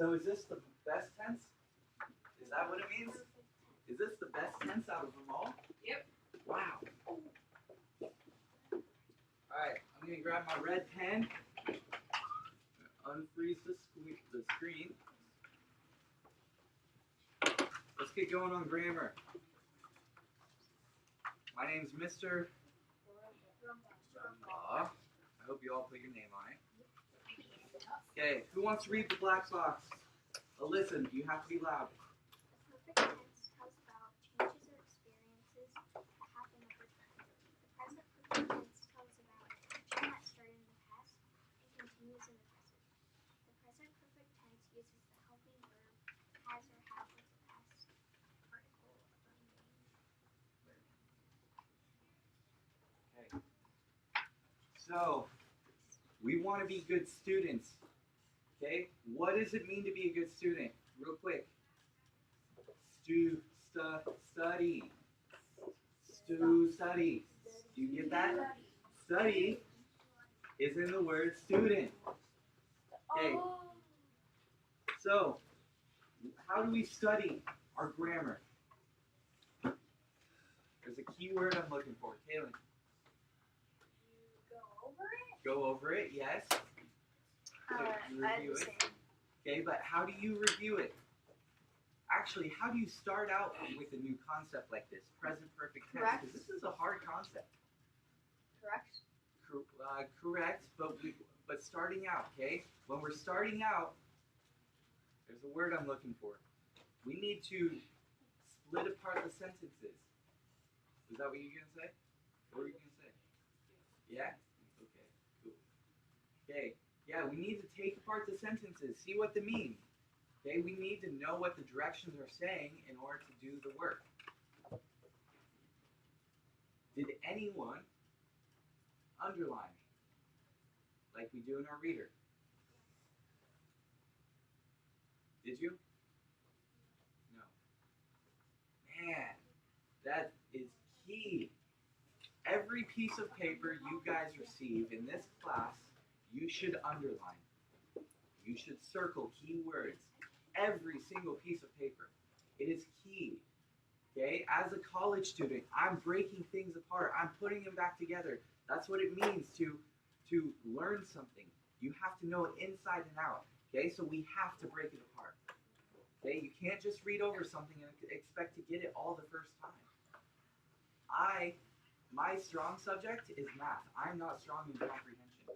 So is this the best tense? Is that what it means? Is this the best tense out of them all? Yep. Wow. Alright, I'm going to grab my red pen, unfreeze the screen. Let's get going on grammar. My name's Mr. Rumbaugh. I hope you all put your name on it. Okay, who wants to read the black box? Listen, you have to be loud. The perfect tense tells about changes or experiences that happen over time. The present perfect tense tells about an action that started in the past and continues in the present. The present perfect tense uses the helping verb has or have as a past participle of a main verb. Okay. So, we want to be good students. Okay? What does it mean to be a good student? Real quick. Study. Study. Do you get that? Study is in the word student. Okay. So, how do we study our grammar? There's a key word I'm looking for. Kaylin. Go over it, yes. So you review it. Okay, but how do you review it? Actually, how do you start out with a new concept like this? Present perfect tense. Correct. Because this is a hard concept. Correct. Correct, but starting out, okay? When we're starting out, there's a word I'm looking for. We need to split apart the sentences. Is that what you're going to say? What were you going to say? Yeah? Okay, cool. Okay, yeah, we need to take apart the sentences, see what they mean. Okay, we need to know what the directions are saying in order to do the work. Did anyone underline like we do in our reader? Did you? No. Man, that is key. Every piece of paper you guys receive in this class, you should underline. You should circle key words. Every single piece of paper. It is key. Okay? As a college student, I'm breaking things apart. I'm putting them back together. That's what it means to learn something. You have to know it inside and out. Okay? So we have to break it apart. Okay? You can't just read over something and expect to get it all the first time. My strong subject is math. I'm not strong in comprehension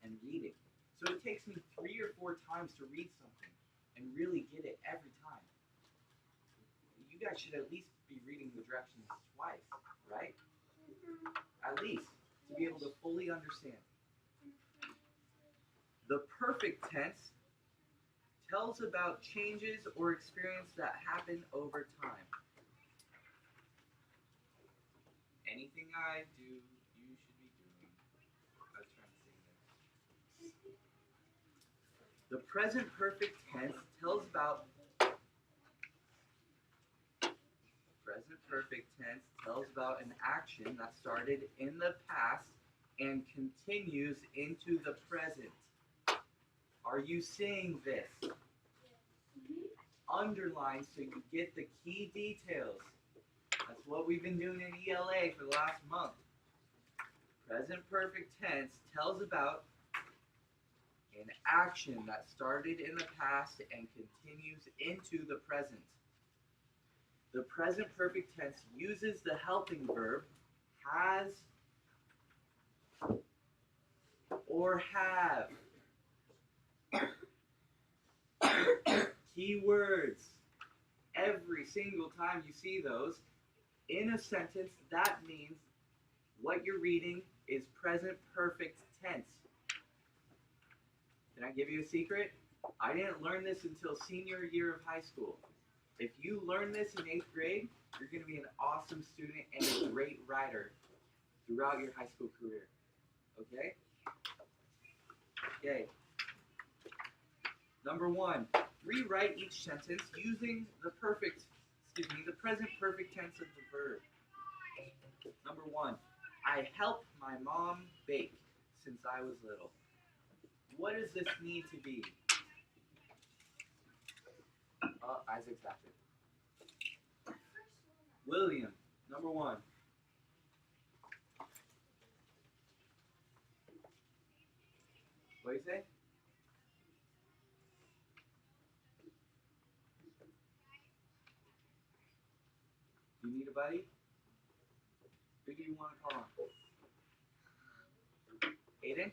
and reading. So it takes me 3 or 4 times to read something and really get it every time. You guys should at least be reading the directions twice, right? At least, to be able to fully understand. The perfect tense tells about changes or experience that happen over time. Anything I do, you should be doing. I was trying to sing there. The present perfect tense tells about an action that started in the past and continues into the present. Are you seeing this? Underline so you get the key details. That's what we've been doing in ELA for the last month. Present perfect tense tells about an action that started in the past and continues into the present. The present perfect tense uses the helping verb has or have. Key words. Every single time you see those in a sentence, that means what you're reading is present perfect tense. Can I give you a secret? I didn't learn this until senior year of high school. If you learn this in 8th grade, you're going to be an awesome student and a great writer throughout your high school career. Okay? Okay. Number 1, rewrite each sentence using the present perfect tense of the verb. Number 1, I helped my mom bake since I was little. What does this need to be? Isaac's after. William, number 1. What do you say? You need a buddy? Who do you want to call on? Aiden?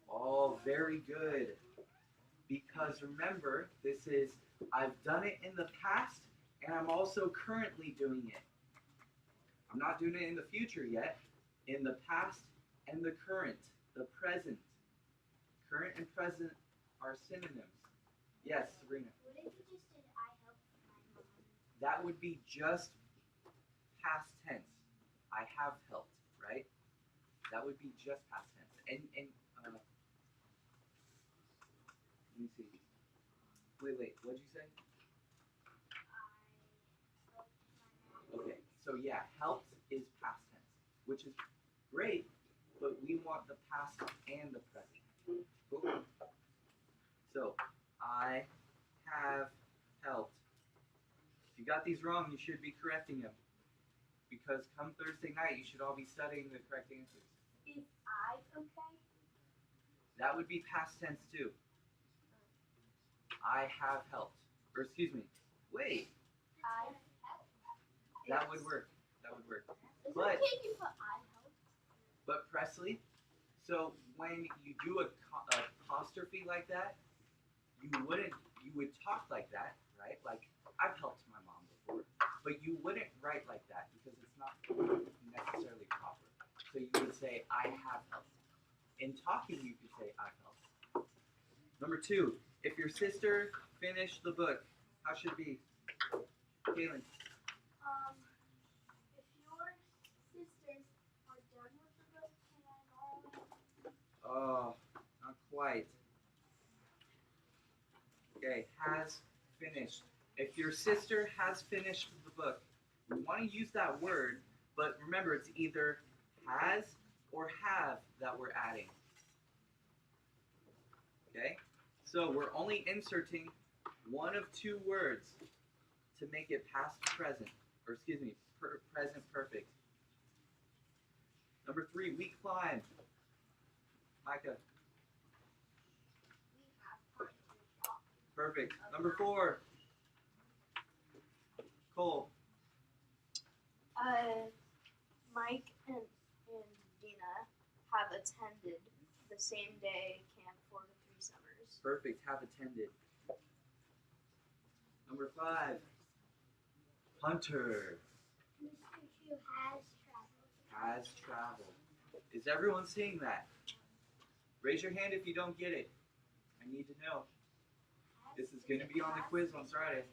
Oh, very good. Because remember, this is, I've done it in the past, and I'm also currently doing it. I'm not doing it in the future yet. In the past and the current, the present. Current and present are synonyms. Yes, Sabrina. What if you just did I helped my mom? That would be just past tense. I have helped, right? That would be just past tense. And let me see. Wait, what'd you say? Okay, so yeah, helped is past tense, which is great, but we want the past and the present. Cool. So, I have helped. If you got these wrong, you should be correcting them. Because come Thursday night, you should all be studying the correct answers. Is I okay? That would be past tense too. I have helped. Or excuse me. Wait. I That would work. That would work. Is But- it okay if you put I helped? But Presley, so when you do a apostrophe like that, you would talk like that, right? Like, I've helped my mom before. But you wouldn't write like that because it's not necessarily proper. So you would say, I have helped. In talking, you could say, I've helped. Number 2, if your sister finished the book, how should it be? Kaylin. If your sisters are done with the book, can I borrow it? Oh, not quite. Okay, has finished. If your sister has finished the book, we want to use that word, but remember it's either has or have that we're adding. Okay? So we're only inserting one of 2 words to make it past present, or excuse me, present perfect. Number 3, we climb. Micah. We have time to talk. Perfect. Number 4. Cole. Mike and Dina have attended the same day Camp 4 to 3 Summers. Perfect. Have attended. Number 5. Hunter. Mr. Chu has traveled. Has traveled. Is everyone seeing that? Raise your hand if you don't get it. I need to know. This is going to be on the quiz on Friday.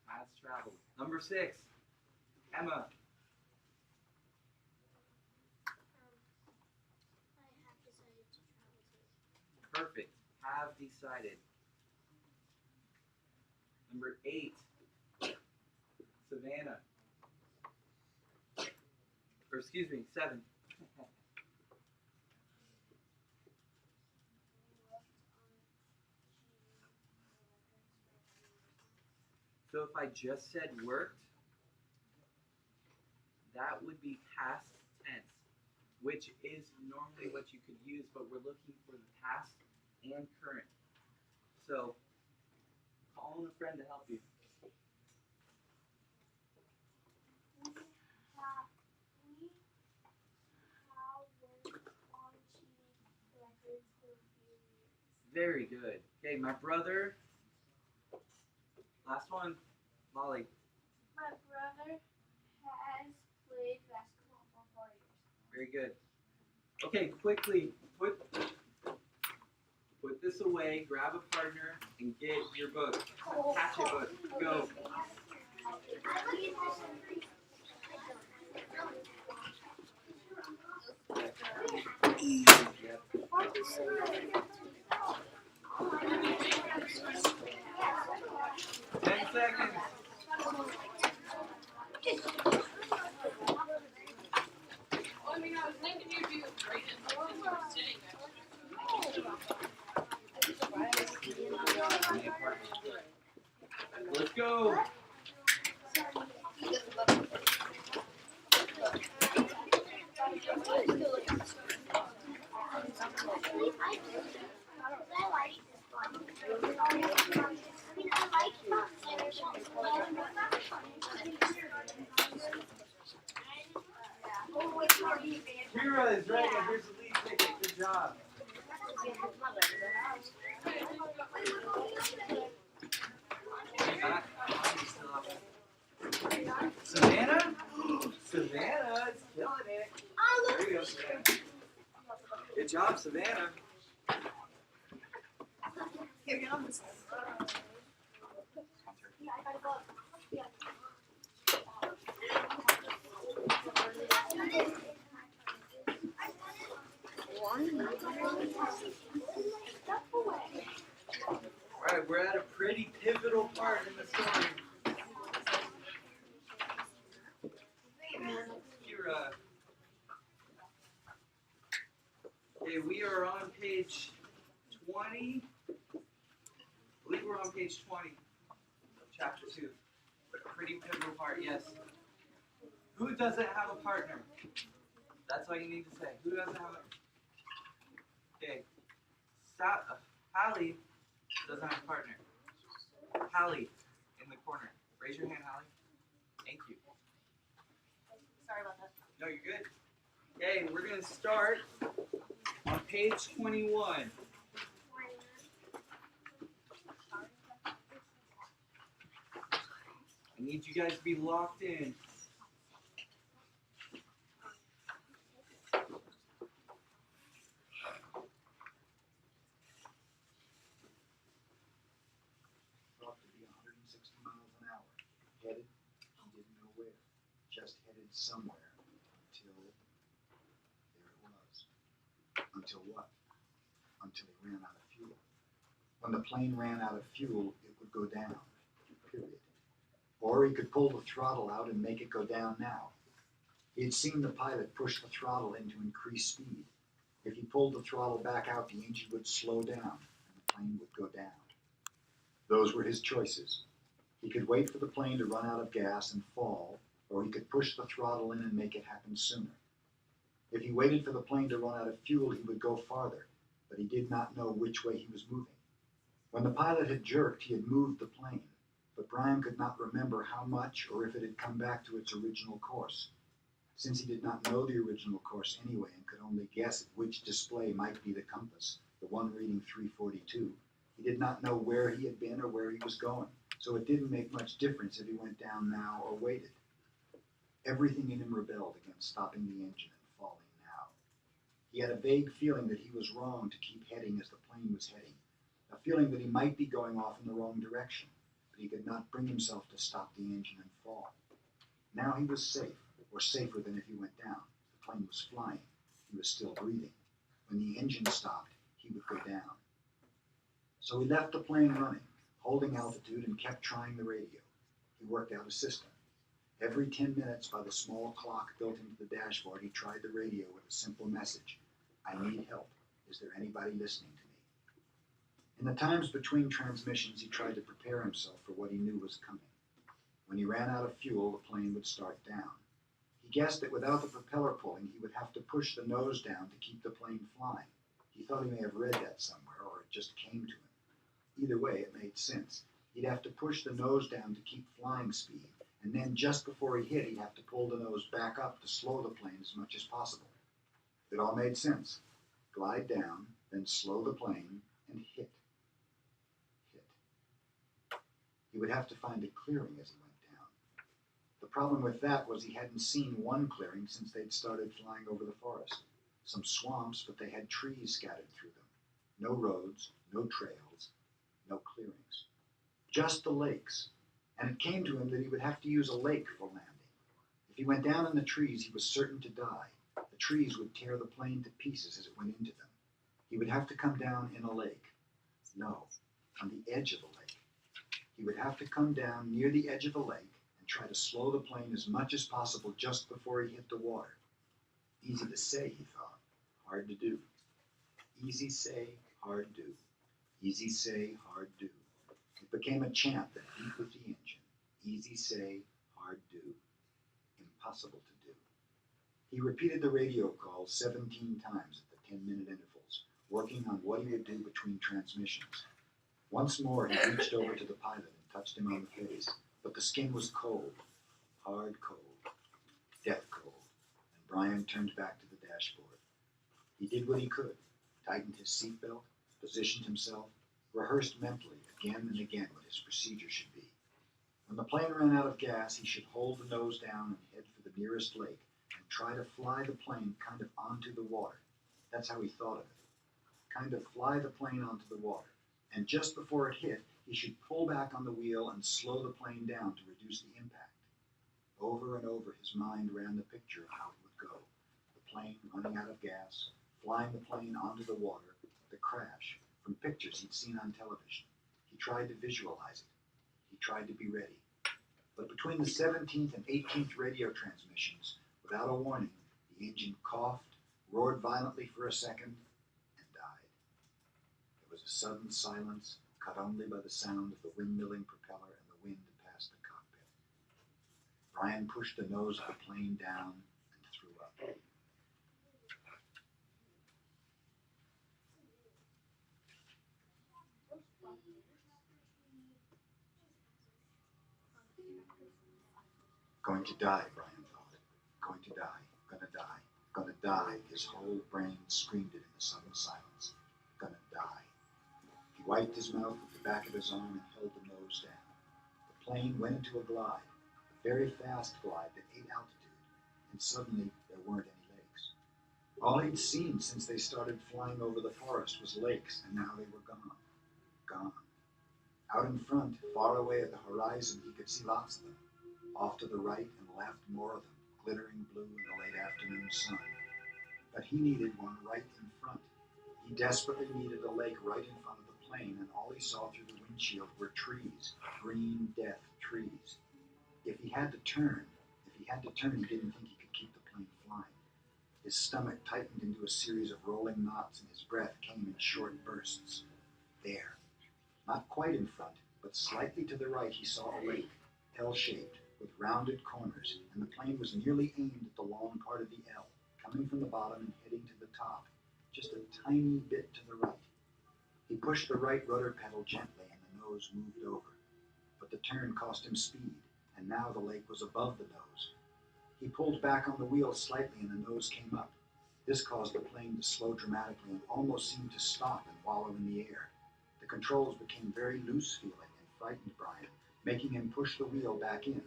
Has traveled. Number 6. Emma. I have decided to travel too. Perfect. Have decided. Number 8. Savannah. Or excuse me, 7. So if I just said worked, that would be past tense, which is normally what you could use, but we're looking for the past and current. So call in a friend to help you. We have worked on cheating records for a few years. Very good. Okay, my brother. Last one, Molly. My brother has played basketball for 4 years. Very good. Okay, quickly put this away. Grab a partner and get your book. Catch your book. Go. Yep. 10 seconds. I mean, I was thinking you'd do go. Mira is ready. Here's the lead ticket. Good job. Savannah? Savannah is killing it. There you go, Savannah. Good job, Savannah. Alright, we're at a pretty pivotal part in the story. Okay, we are on page 20. I believe we're on page 20 of chapter 2. Pretty pivotal part, yes. Who doesn't have a partner? That's all you need to say. Who doesn't have a... Okay. Hallie doesn't have a partner. Hallie in the corner. Raise your hand, Hallie. Thank you. Sorry about that. No, you're good. Okay, we're going to start on page 21. I need you guys to be locked in. Thought to be 160 miles an hour. Headed, he didn't know where. Just headed somewhere until there it was. Until what? Until he ran out of fuel. When the plane ran out of fuel, it would go down. Period. Or he could pull the throttle out and make it go down now. He had seen the pilot push the throttle in to increase speed. If he pulled the throttle back out, the engine would slow down and the plane would go down. Those were his choices. He could wait for the plane to run out of gas and fall, or he could push the throttle in and make it happen sooner. If he waited for the plane to run out of fuel, he would go farther, but he did not know which way he was moving. When the pilot had jerked, he had moved the plane, but Brian could not remember how much or if it had come back to its original course. Since he did not know the original course anyway and could only guess at which display might be the compass, the one reading 342, he did not know where he had been or where he was going, so it didn't make much difference if he went down now or waited. Everything in him rebelled against stopping the engine and falling now. He had a vague feeling that he was wrong to keep heading as the plane was heading, a feeling that he might be going off in the wrong direction, but he could not bring himself to stop the engine and fall. Now he was safe, or safer than if he went down. The plane was flying. He was still breathing. When the engine stopped, he would go down. So he left the plane running, holding altitude, and kept trying the radio. He worked out a system. Every 10 minutes by the small clock built into the dashboard, he tried the radio with a simple message. I need help. Is there anybody listening to me? In the times between transmissions, he tried to prepare himself for what he knew was coming. When he ran out of fuel, the plane would start down. He guessed that without the propeller pulling, he would have to push the nose down to keep the plane flying. He thought he may have read that somewhere, or it just came to him. Either way, it made sense. He'd have to push the nose down to keep flying speed, and then just before he hit, he'd have to pull the nose back up to slow the plane as much as possible. It all made sense. Glide down, then slow the plane, and hit. He would have to find a clearing as he went down. The problem with that was he hadn't seen one clearing since they'd started flying over the forest. Some swamps, but they had trees scattered through them. No roads, no trails, no clearings. Just the lakes. And it came to him that he would have to use a lake for landing. If he went down in the trees, he was certain to die. The trees would tear the plane to pieces as it went into them. He would have to come down in a lake. No, on the edge of the lake. He would have to come down near the edge of the lake and try to slow the plane as much as possible just before he hit the water. Easy to say, he thought. Hard to do. Easy say, hard do. Easy say, hard do. It became a chant that beat with the engine. Easy say, hard do. Impossible to do. He repeated the radio call 17 times at the 10-minute intervals, working on what he would do between transmissions. Once more, he reached over to the pilot and touched him on the face, but the skin was cold, hard cold, death cold, and Brian turned back to the dashboard. He did what he could, tightened his seatbelt, positioned himself, rehearsed mentally again and again what his procedure should be. When the plane ran out of gas, he should hold the nose down and head for the nearest lake and try to fly the plane kind of onto the water. That's how he thought of it. Kind of fly the plane onto the water. And just before it hit, he should pull back on the wheel and slow the plane down to reduce the impact. Over and over, his mind ran the picture of how it would go. The plane running out of gas, flying the plane onto the water, the crash, from pictures he'd seen on television. He tried to visualize it. He tried to be ready. But between the 17th and 18th radio transmissions, without a warning, the engine coughed, roared violently for a second, and died. There was a sudden silence, cut only by the sound of the windmilling propeller and the wind past the cockpit. Brian pushed the nose of the plane down and threw up. Going to die, Brian thought. Going to die, gonna die, gonna die. His whole brain screamed it in the sudden silence. Gonna die. He wiped his mouth with the back of his arm and held the nose down. The plane went into a glide, a very fast glide that ate altitude, and suddenly there weren't any lakes. All he'd seen since they started flying over the forest was lakes, and now they were gone. Gone. Out in front, far away at the horizon, he could see lots of them. Off to the right and left, more of them, glittering blue in the late afternoon sun. But he needed one right in front. He desperately needed a lake right in front of the plane, and all he saw through the windshield were trees, green death trees. If he had to turn, he didn't think he could keep the plane flying. His stomach tightened into a series of rolling knots, and his breath came in short bursts. There, not quite in front, but slightly to the right, he saw a lake, L-shaped, with rounded corners, and the plane was nearly aimed at the long part of the L, coming from the bottom and heading to the top, just a tiny bit to the right. He pushed the right rudder pedal gently, and the nose moved over. But the turn cost him speed, and now the lake was above the nose. He pulled back on the wheel slightly, and the nose came up. This caused the plane to slow dramatically and almost seemed to stop and wallow in the air. The controls became very loose-feeling and frightened Brian, making him push the wheel back in.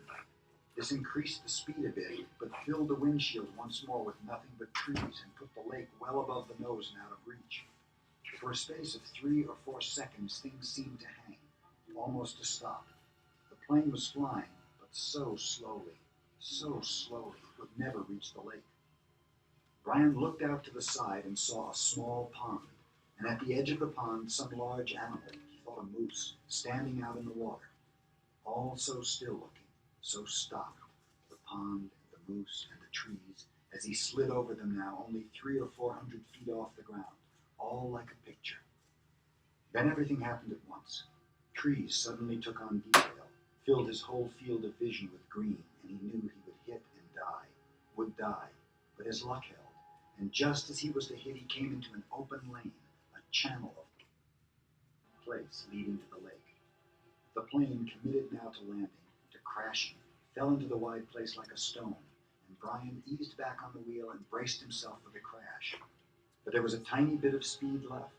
This increased the speed a bit, but filled the windshield once more with nothing but trees and put the lake well above the nose and out of reach. For a space of 3 or 4 seconds, things seemed to hang, almost to stop. The plane was flying, but so slowly, it would never reach the lake. Brian looked out to the side and saw a small pond, and at the edge of the pond, some large animal, he thought a moose, standing out in the water. All so still looking, so stopped, the pond, the moose, and the trees, as he slid over them now, only 300 or 400 feet off the ground, all like a picture. Then everything happened at once. Trees suddenly took on detail, filled his whole field of vision with green, and he knew he would hit and die, would die, but his luck held, and just as he was to hit, he came into an open lane, a channel of place leading to the lake. The plane, committed now to landing, to crashing, fell into the wide place like a stone, and Brian eased back on the wheel and braced himself for the crash. But there was a tiny bit of speed left,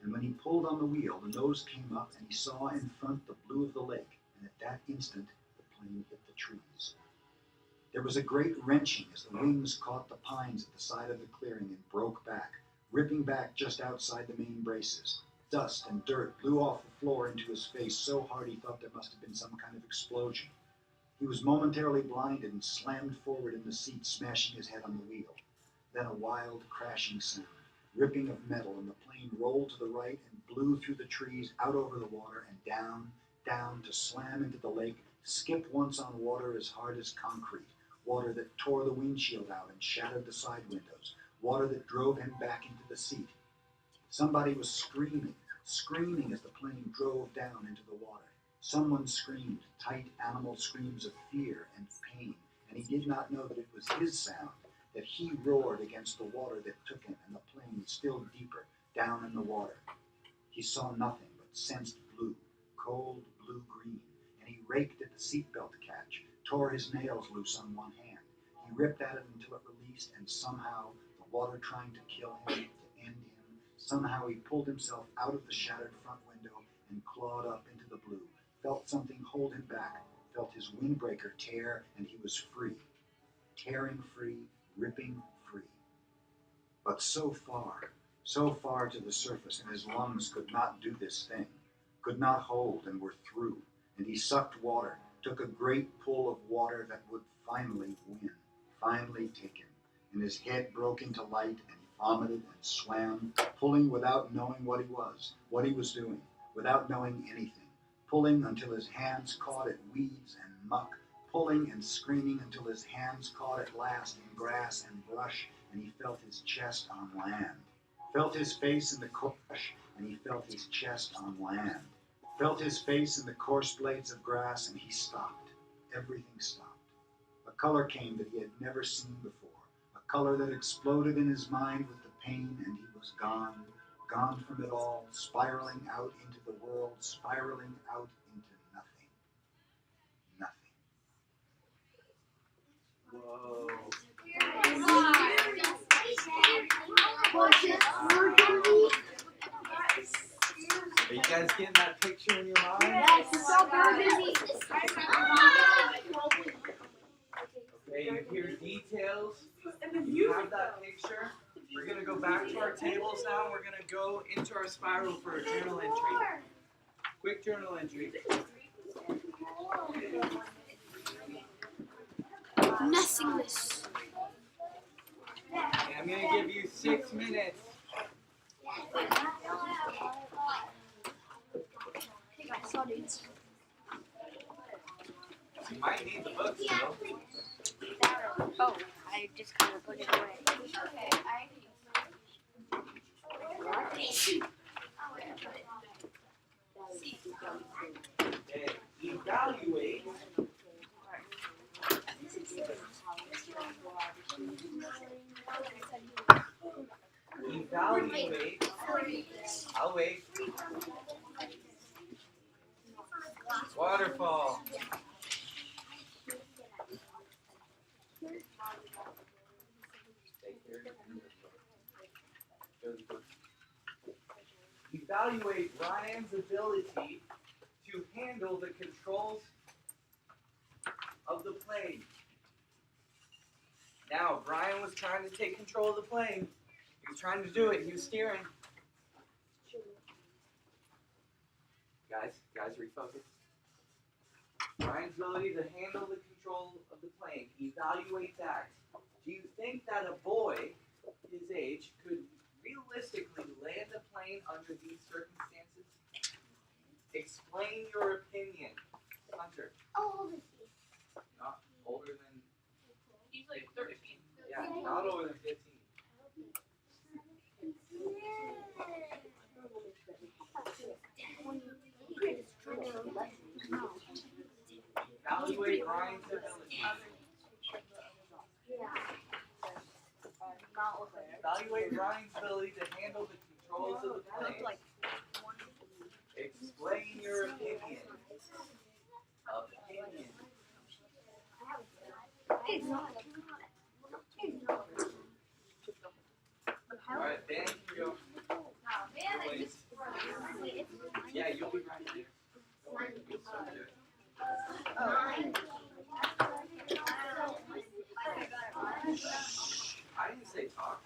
and when he pulled on the wheel, the nose came up and he saw in front the blue of the lake, and at that instant, the plane hit the trees. There was a great wrenching as the wings caught the pines at the side of the clearing and broke back, ripping back just outside the main braces. Dust and dirt blew off the floor into his face so hard he thought there must have been some kind of explosion. He was momentarily blinded and slammed forward in the seat, smashing his head on the wheel. Then a wild crashing sound, ripping of metal, and the plane rolled to the right and blew through the trees, out over the water, and down to slam into the lake, skip once on water as hard as concrete, water that tore the windshield out and shattered the side windows, water that drove him back into the seat. Somebody was screaming as the plane drove down into the water. Someone screamed, tight animal screams of fear and pain, and he did not know that it was his sound, that he roared against the water that took him and the plane still deeper down in the water. He saw nothing but sensed blue, cold blue-green, and he raked at the seatbelt catch, tore his nails loose on one hand. He ripped at it until it released, and somehow, the water trying to kill him, to end him, somehow he pulled himself out of the shattered front window and clawed up into the blue, felt something hold him back, felt his windbreaker tear, and he was free. Tearing free, ripping free. But so far to the surface, and his lungs could not do this thing, could not hold and were through, and he sucked water, took a great pull of water that would finally win, finally take him, and his head broke into light, and he vomited and swam, pulling without knowing what he was doing, without knowing anything, pulling until his hands caught at weeds and muck, pulling and screaming until his hands caught at last in grass and brush, and he felt his chest on land. Felt his face in the brush, and he felt his chest on land. Felt his face in the coarse blades of grass, and he stopped. Everything stopped. A color came that he had never seen before, a color that exploded in his mind with the pain, and he was gone, gone from it all, spiraling out into the world, spiraling out into nothing. Nothing. Whoa. Are you guys getting that picture in your mind? Yes, it's all burgundy. Okay, you hear details. You have that picture. We're going to go back to our tables now. We're going to go into our spiral for a journal entry. Quick journal entry. Nothingness. Okay, I'm going to give you 6 minutes. You might need the book still. Oh, I just kind of put it away. Okay, evaluate. Evaluate. I'll wait. Waterfall. Evaluate Ryan's ability to handle the controls of the plane. Now, Brian was trying to take control of the plane. He was trying to do it. He was steering. Guys, refocus. Brian's ability to handle the control of the plane. Evaluate that. Do you think that a boy his age could realistically land a plane under these circumstances? Explain your opinion. Hunter. How old is he? Not older than... He's like 13. Yeah, not older than 15. Evaluate Ryan's ability. Evaluate Ryan's ability to handle the controls of the plane. Explain your opinion. Alright, Dan, you go. Please. Yeah, you'll be right there. You'll start there. I didn't say talk.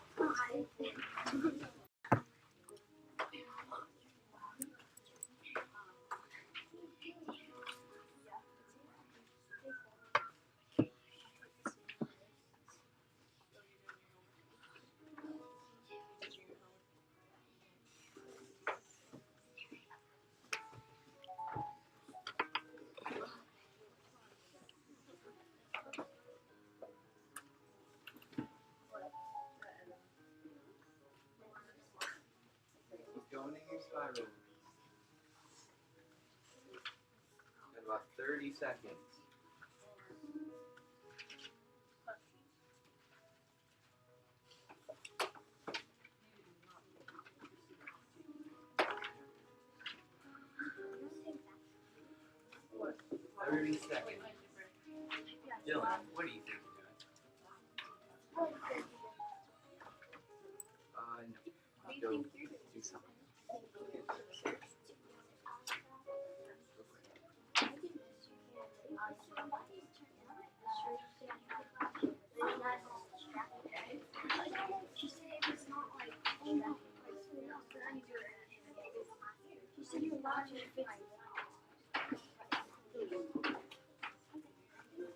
30 seconds. What? 30 seconds. Dylan, what do you think you're doing? No. Go do something.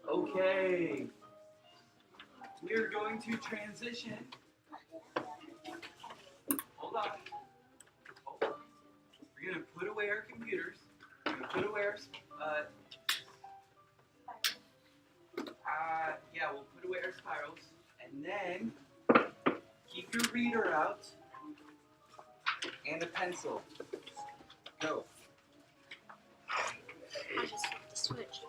Okay. We're going to transition. Hold on. Hold on. We're going to put away our computers. We're going to put away our we'll put away our spirals, and then keep your reader out and a pencil. Go. I just flipped the switch.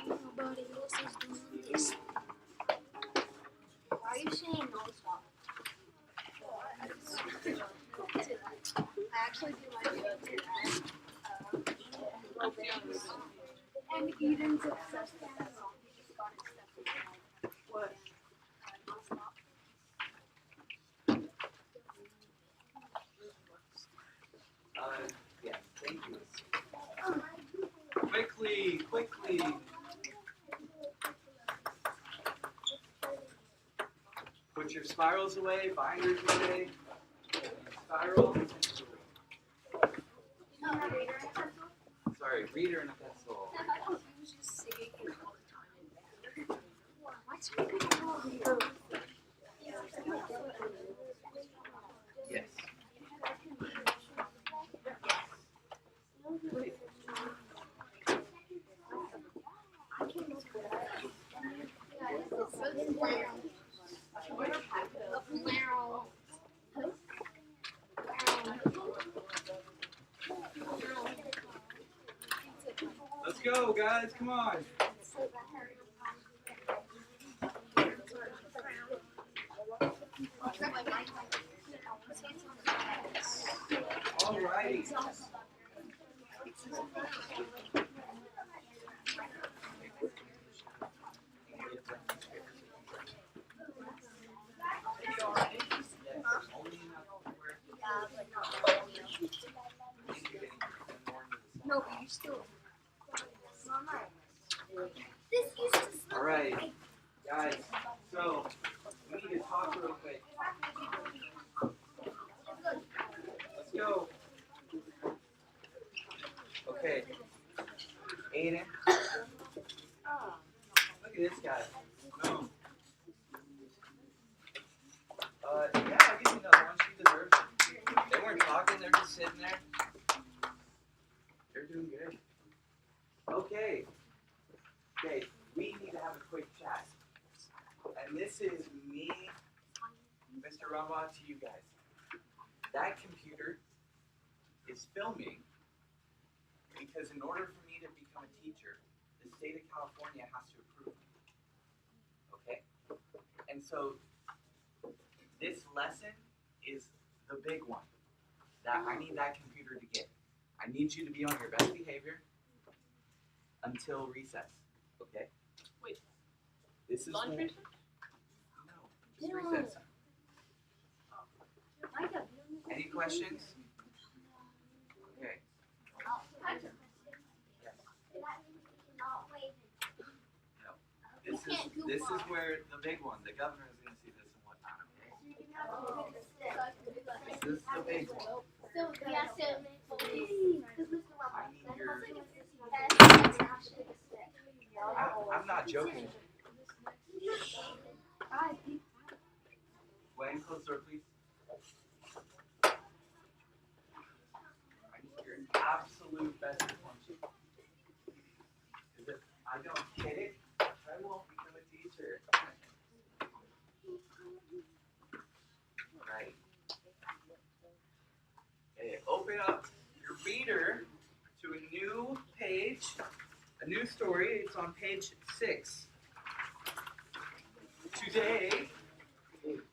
Nobody else is doing this. Why are you saying no stop? I actually do like it. And Eden's obsessed with that song. He just got accepted. What? Yes, thank you. Quickly. Put your spirals away, binders away. Spiral. Sorry, reader and a pencil. He was just singing it all the time. What's your Yes. Wait. Let's go, guys. Come on. Alrighty. No, but you still. This used to. All right, guys. So we need to talk real quick. Let's go. Okay. Aiden. Look at this guy. No. Yeah, I'll give you another one. She deserves it. They weren't talking. They're just sitting there. They're doing good. Okay. Okay. We need to have a quick chat. And this is me, Mr. Rama, to you guys. That computer is filming because in order for me to become a teacher, the state of California has to approve me. Okay? And so this lesson is the big one that I need that computer to get. I need you to be on your best behavior until recess. Okay? Wait. This is Lunch when- recess? No, just recess. Any questions? Okay. This is where the big one, the governor is going to see this and whatnot. Okay. This is the big one. I need your. I'm not joking. Gwen, close the door, please. I need your absolute best attention. Because if I don't get it, I won't become a teacher. Right. Okay, open up your reader to a new page, a new story. It's on page 6. Today,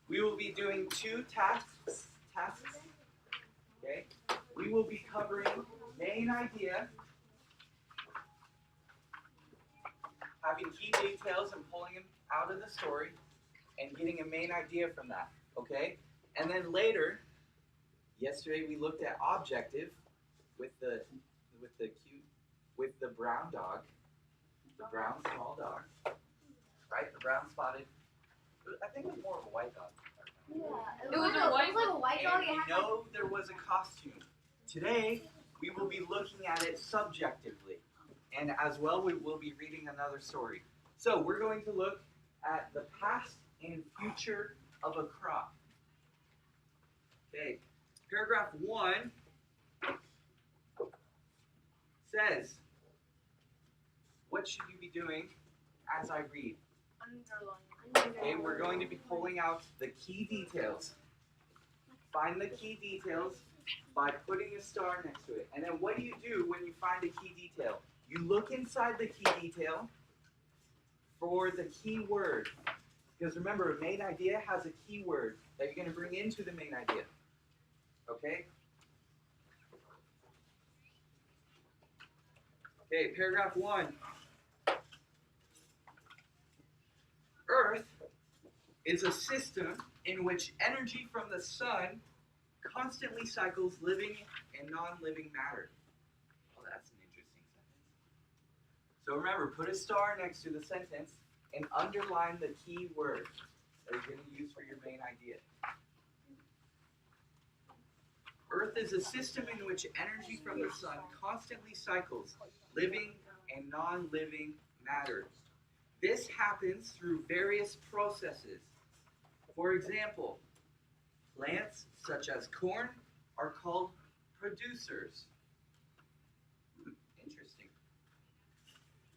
we will be doing 2 tasks. Okay? We will be covering main idea, having key details and pulling them out of the story, and getting a main idea from that. Okay? And then later, yesterday we looked at objective with the brown dog, the brown small dog, right? The brown spotted. I think it was more of a white dog. Yeah, It was a white like a white dog. And we know there was a costume. Today we will be looking at it subjectively, and as well we will be reading another story. So we're going to look at the past and future of a crop. Okay, paragraph 1 says, what should you be doing as I read? Okay, we're going to be pulling out the key details. Find the key details by putting a star next to it. And then what do you do when you find a key detail? You look inside the key detail for the key word. Because remember, a main idea has a key word that you're going to bring into the main idea. Okay? Okay, paragraph 1. Earth is a system in which energy from the sun constantly cycles living and non-living matter. Well, that's an interesting sentence. So remember, put a star next to the sentence and underline the key word that you're going to use for your main idea. Earth is a system in which energy from the sun constantly cycles living and non-living matter. This happens through various processes. For example, plants such as corn are called producers. Interesting.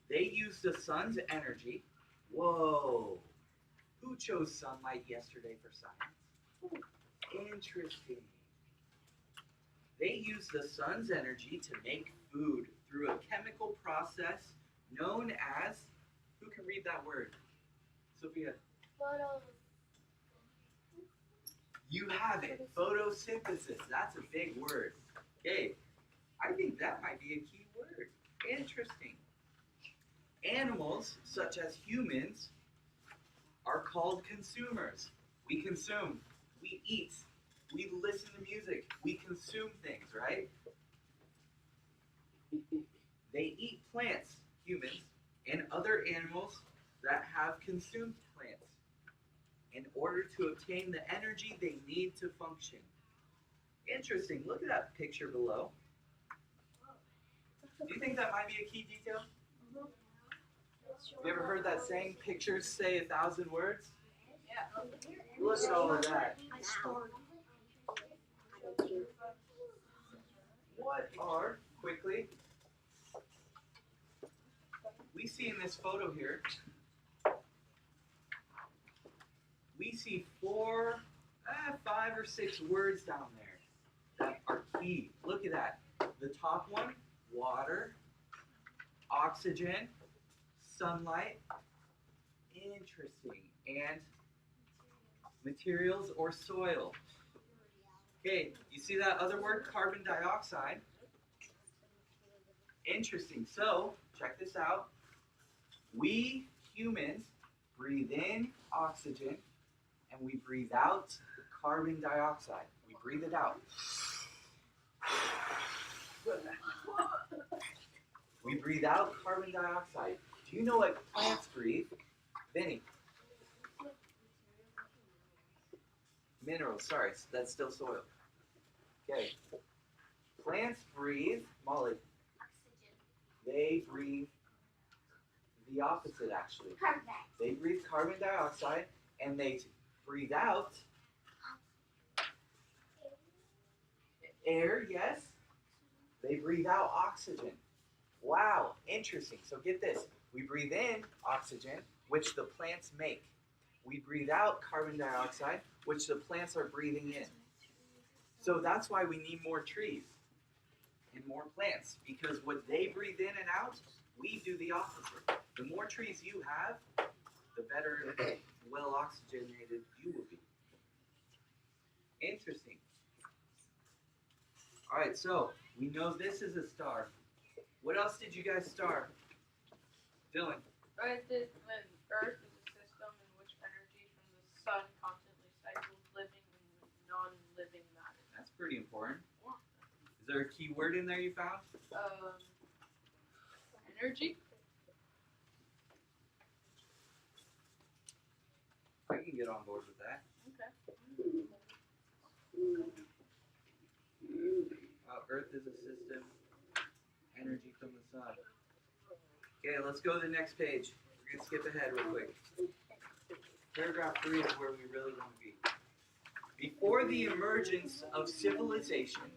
They use the sun's energy. Whoa! Who chose sunlight yesterday for science? Interesting. They use the sun's energy to make food through a chemical process known as, who can read that word? Sophia. You have it. Photosynthesis. That's a big word. Okay. I think that might be a key word. Interesting. Animals, such as humans, are called consumers. We consume. We eat. We listen to music. We consume things, right? They eat plants, humans, and other animals that have consumed plants in order to obtain the energy they need to function. Interesting. Look at that picture below. Do you think that might be a key detail? Have you ever heard that saying, pictures say 1,000 words? Yeah. Look at all of that. What are, quickly, we see in this photo here, we see 4, 5 or 6 words down there that are key. Look at that. The top one, water, oxygen, sunlight, interesting, and materials or soil. Okay, you see that other word, carbon dioxide? Interesting. So, check this out. We humans breathe in oxygen and we breathe out carbon dioxide. We breathe it out. We breathe out carbon dioxide. Do you know what plants breathe? Vinny. Minerals, sorry, that's still soil. Okay. Plants breathe, Molly, they breathe the opposite actually. They breathe carbon dioxide and they breathe out air, yes. They breathe out oxygen. Wow, interesting. So get this. We breathe in oxygen, which the plants make. We breathe out carbon dioxide, which the plants are breathing in. So that's why we need more trees. and more plants because what they breathe in and out, we do the opposite. The more trees you have, the better, well oxygenated you will be. Interesting. All right, so we know this is a star. What else did you guys star? Dylan. Earth is a system in which energy from the sun constantly cycles living and non-living matter. That's pretty important. Yeah. Is there a key word in there you found? Energy? I can get on board with that. Okay. Earth is a system. Energy from the sun. Okay, let's go to the next page. We're going to skip ahead real quick. Paragraph 3 is where we really want to be. Before the emergence of civilization,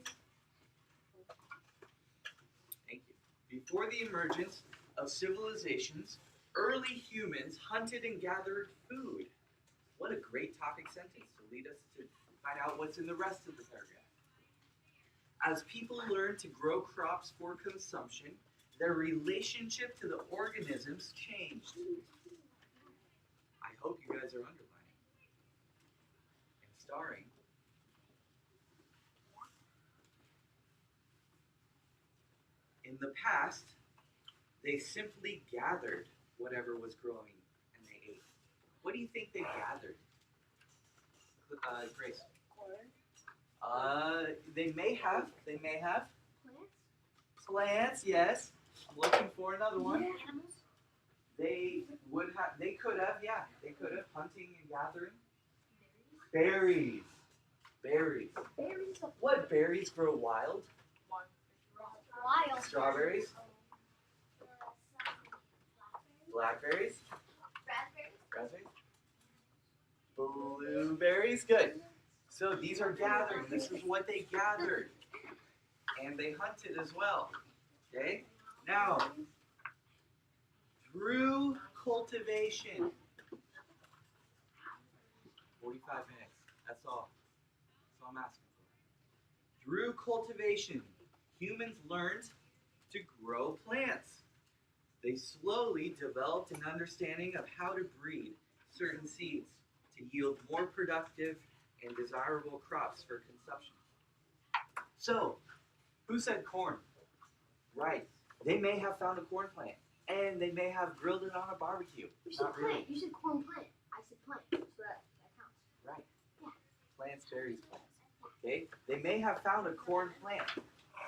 thank you. Before the emergence of civilizations, early humans hunted and gathered food. What a great topic sentence to lead us to find out what's in the rest of the paragraph. As people learned to grow crops for consumption, their relationship to the organisms changed. I hope you guys are underlining and starring. In the past, they simply gathered whatever was growing and they ate. What do you think they gathered? Grace. They may have. Plants? Plants, yes. I'm looking for another one. Animals? They would have. They could have. Yeah, they could have hunting and gathering. Berries. Berries. Berries? What berries grow wild? One. Wild. Strawberries. Blackberries. Raspberries? Raspberries. Blueberries. Good. So these are gathering. This is what they gathered, and they hunted as well. Okay. Now, through cultivation. 45 minutes. That's all. That's all I'm asking for. Through cultivation, humans learned to grow plants. They slowly developed an understanding of how to breed certain seeds to yield more productive and desirable crops for consumption. So, who said corn? Right. They may have found a corn plant, and they may have grilled it on a barbecue. You said Not plant. really. You said corn plant. I said plant. So that counts. Right. Yeah. Plants, berries, plants. Okay? They may have found a corn plant,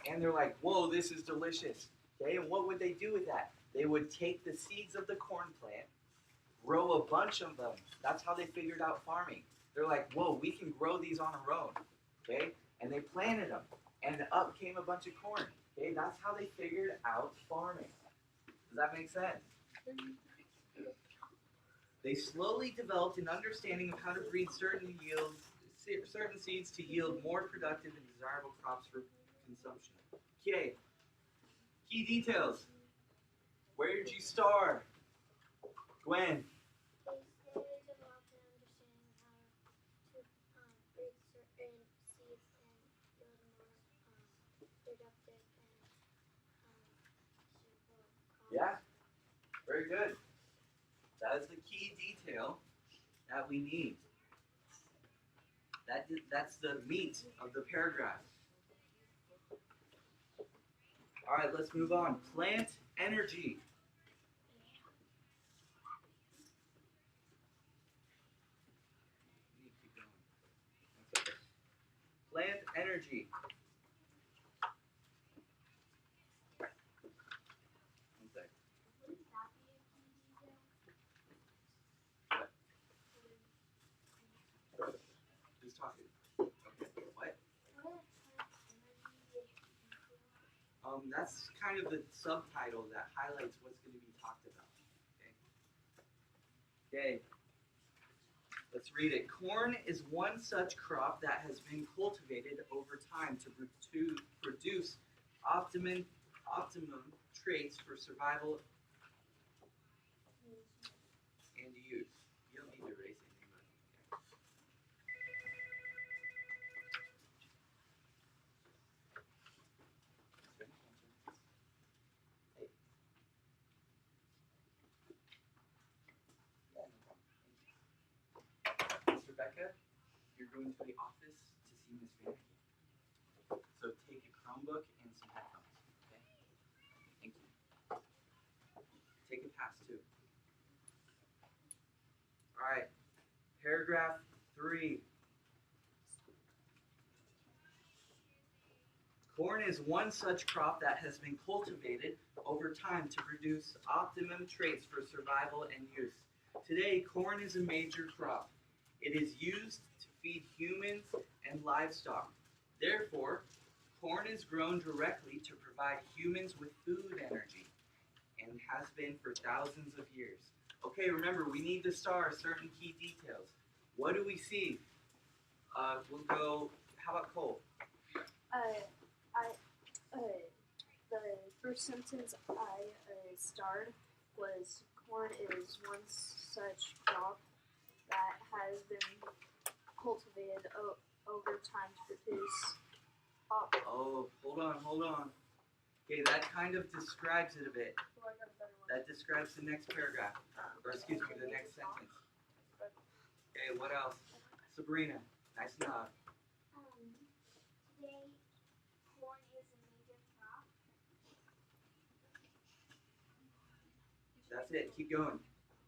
and they're like, whoa, this is delicious. Okay? And what would they do with that? They would take the seeds of the corn plant, grow a bunch of them. That's how they figured out farming. They're like, whoa, we can grow these on our own. Okay? And they planted them, and up came a bunch of corn. Okay? That's how they figured out farming. Does that make sense? They slowly developed an understanding of how to breed certain seeds to yield more productive and desirable crops for consumption. Okay. Key details. Where did you star? Gwen. They slowly developed an understanding of how to breed certain seeds and yield more productive and suitable crops. Yeah. Very good. That is the key detail that we need. That's the meat of the paragraph. All right, let's move on. Plant energy. Keep going. That's okay. Plant energy. One sec. Wouldn't that be a key detail? Who's talking? Okay. What? That's kind of the subtitle that highlights what's going to be talked about. Okay. Let's read it. Corn is one such crop that has been cultivated over time to produce optimum traits for survival and use. You don't need to erase anything, but okay. you're going to the office to see Miss Vanderkam. So take a Chromebook and some headphones. Okay? Thank you. Take a pass too. All right. Paragraph 3. Corn is one such crop that has been cultivated over time to produce optimum traits for survival and use. Today, corn is a major crop. It is used to feed humans and livestock. Therefore, corn is grown directly to provide humans with food energy and has been for thousands of years. Okay, remember, we need to star certain key details. What do we see? We'll go, how about Cole? The first sentence I starred was corn is one such crop that has been cultivated over time to produce. Oh, hold on. Okay, that kind of describes it a bit. Oh, I got a better one. That describes the next paragraph, or excuse me, the next sentence. Okay, what else? Sabrina, nice nod. Today, corn is a major crop. That's it, keep going.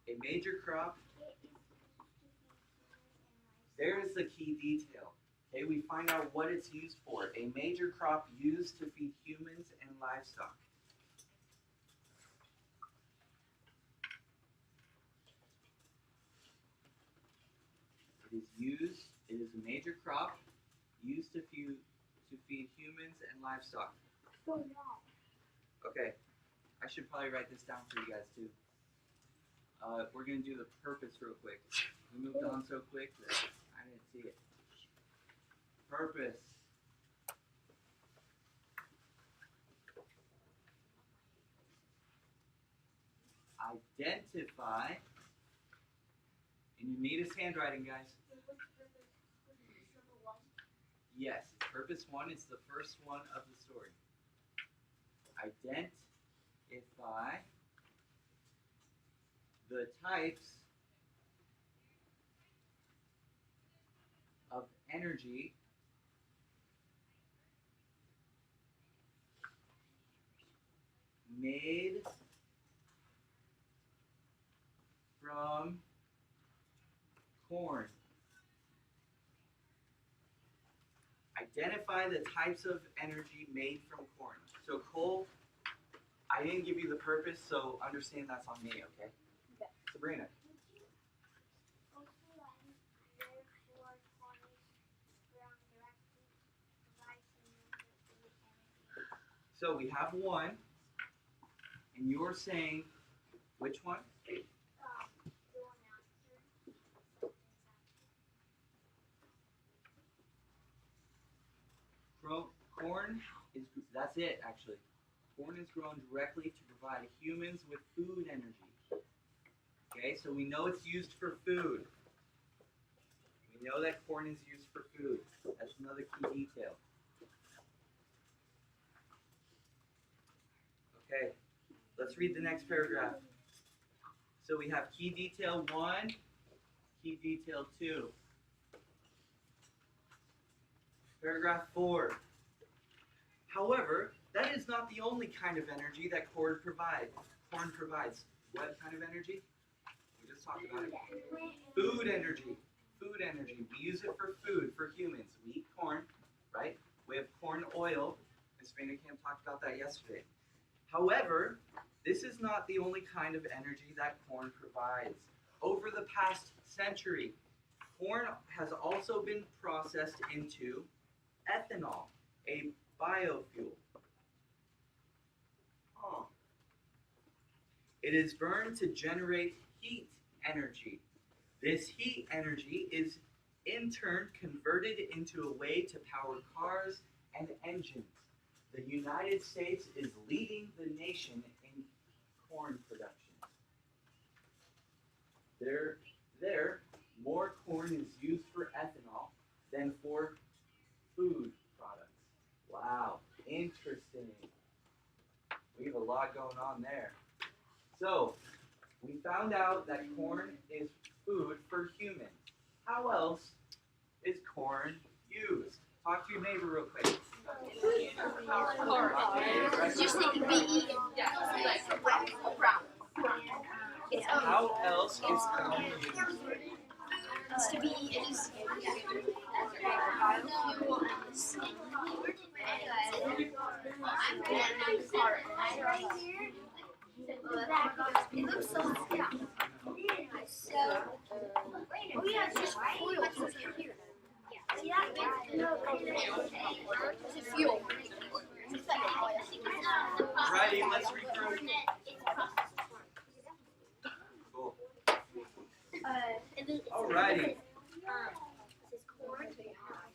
A major crop, It is used to feed humans and livestock. there's the key detail. Okay, we find out what it's used for. A major crop used to feed humans and livestock. It is a major crop used to feed humans and livestock. So that. Okay, I should probably write this down for you guys too. We're gonna do the purpose real quick. We moved on so quick that I didn't see it. Purpose. Identify. And your neatest handwriting, guys. Yes, purpose 1 is the first one of the story. Identify the types of energy made from corn. Identify the types of energy made from corn. So Cole, I didn't give you the purpose, so understand that's on me, okay? Okay. Sabrina. Also, therefore, corn is grown directly to provide humans with food energy. So we have one, and you're saying which one? The one after. Corn is, that's it actually. Corn is grown directly to provide humans with food energy. Okay, so we know it's used for food. We know that corn is used for food. That's another key detail. Okay, let's read the next paragraph. So we have key detail 1, key detail 2. Paragraph 4. However, that is not the only kind of energy that corn provides. Corn provides what kind of energy? We just talked about it. Food energy. Food energy. We use it for food, for humans. We eat corn, right? We have corn oil. Ms. Vanderkam talked about that yesterday. However, this is not the only kind of energy that corn provides. Over the past century, corn has also been processed into ethanol, a biofuel. It is burned to generate heat energy. This heat energy is in turn converted into a way to power cars and engines. The United States is leading the nation in corn production. There, more corn is used for ethanol than for food products. Wow, interesting. We have a lot going on there. So, we found out that corn is food for humans. How else is corn used? Talk to your neighbor real quick. Just think BE. Brown. How else is corn used? It's to be used biofuel and the same. It looks so yeah. Oh yeah, it's just oil. See that? It's fuel. Alrighty, let's regroup. Cool. Alrighty.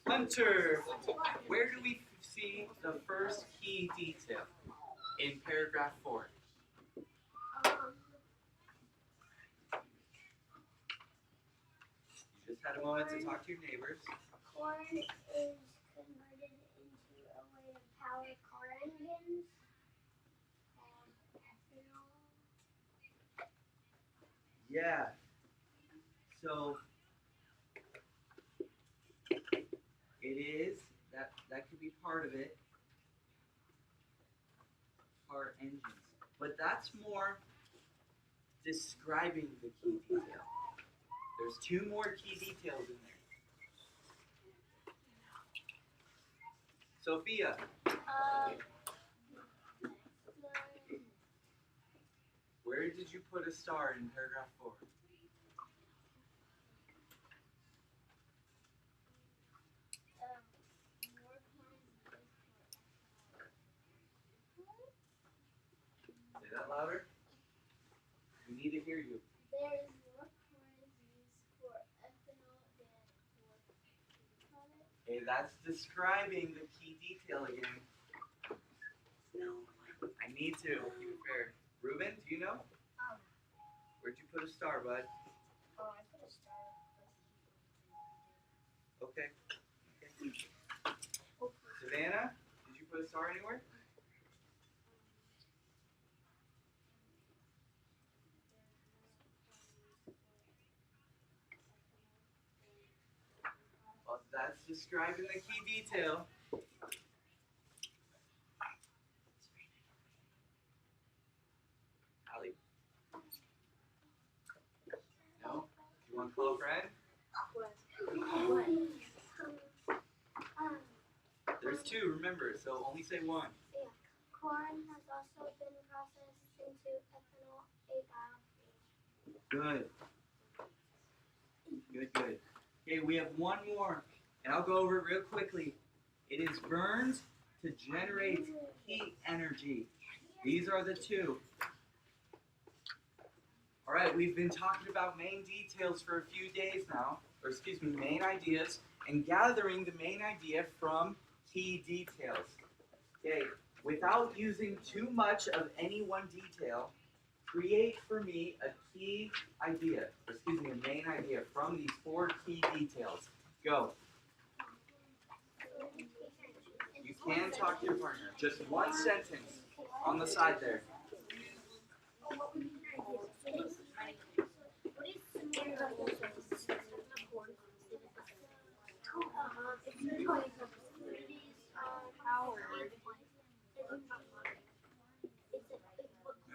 Hunter, where do we see the first key detail in paragraph 4? You just had a moment to talk to your neighbors. Corn is converted into a way to power car engines. Ethanol. Yeah. So it is that could be part of it. Car engines. But that's more describing the key detail. There's 2 more key details in there. Sophia, where did you put a star in paragraph 4? Say that louder. We need to hear you. There is more corn used for ethanol than for product. Okay, that's describing the key detail again. I need to keep it fair. Ruben, do you know? Where'd you put a star, bud? Oh, I put a star. Okay. Savannah, did you put a star anywhere? Well, that's describing the key detail. Allie? No? You want to call a friend? There's 2, remember, so only say 1. Corn has also been processed into ethanol, a biofuel. Good. Good, good. Okay, we have 1 more, and I'll go over it real quickly. It is burned to generate heat energy. These are the 2. All right, we've been talking about main details for a few days now, or excuse me, main ideas, and gathering the main idea from key details. Okay, without using too much of any one detail, create for me a key idea, or excuse me, a main idea from these 4 key details. Go. You can talk to your partner. Just 1 sentence on the side there.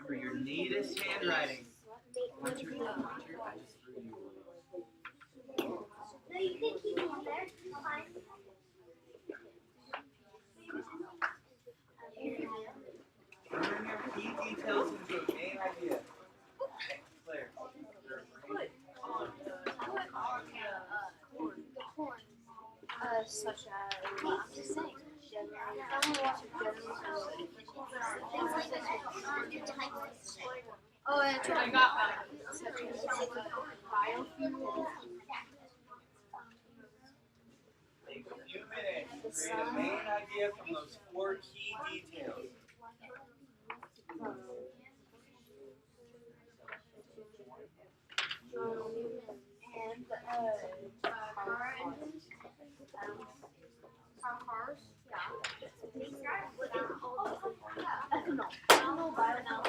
Remember, your neatest handwriting. Hunter, I just threw you. No, you can keep it there. Fine. Turn your key details into a main idea. Claire. Such as I'm just saying. Oh, that's right. I got that. Such as biofuel. Take a few minutes. Create a main idea from those 4 key details. And car engines. Cars. Ethanol. Ethanol, bioethanol.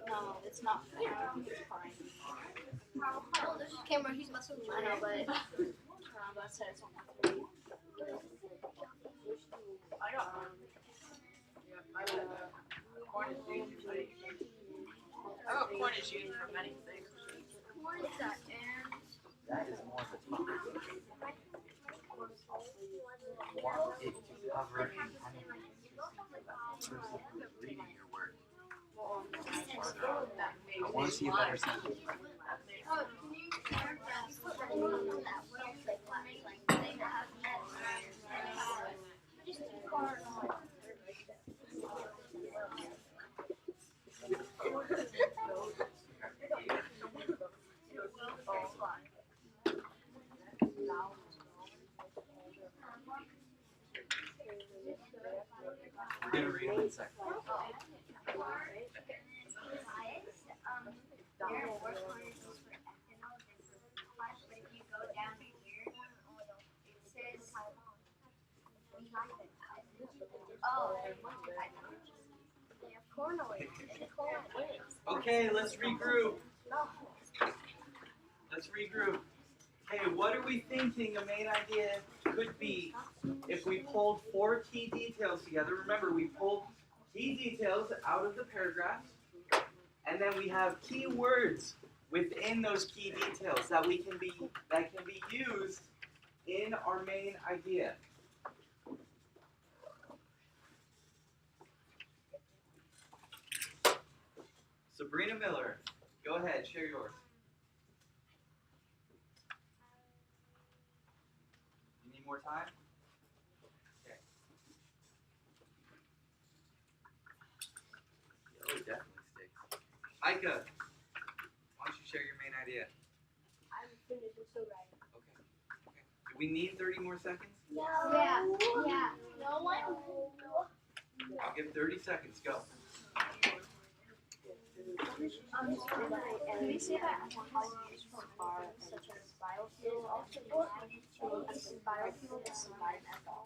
No, it's not. It's fine. camera. He's messing with I know, but that said it's only 3. I got one. Yeah, I got corn is used for I got corn is used for many things. What is that? And That is more of a topic. You want it to cover and kind of person reading your work. I want to see a better sentence. oh, can you put that one on that one? Like they have just a card on. We're gonna read them in a second. Okay, let's regroup. Let's regroup. Okay, what are we thinking a main idea could be if we pulled 4 key details together? Remember, we pulled key details out of the paragraphs, and then we have key words within those key details that can be used in our main idea. Sabrina Miller, go ahead, share yours. You need more time? Okay. Oh, it definitely sticks. Micah, why don't you share your main idea? I'm finished. I'm still writing. Okay. Do we need 30 more seconds? Yeah. No one. I'll give 30 seconds. Go. Can we say that technologies are such as biofuels also to biofuels and environmental?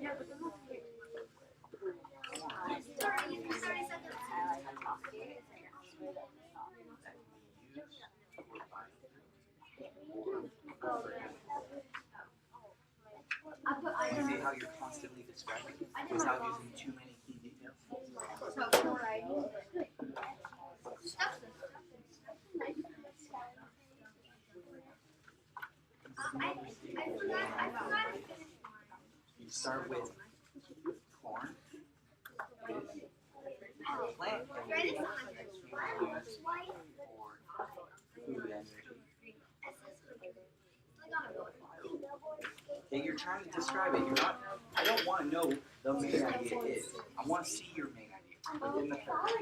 Yeah, but they're not here. 30 seconds. You see how you're constantly describing without using too many key details? You start with corn. Plant energy for food energy. Okay, you're trying to describe it. You're not. I don't want to know the main idea is. I want to see your main idea within the paragraph.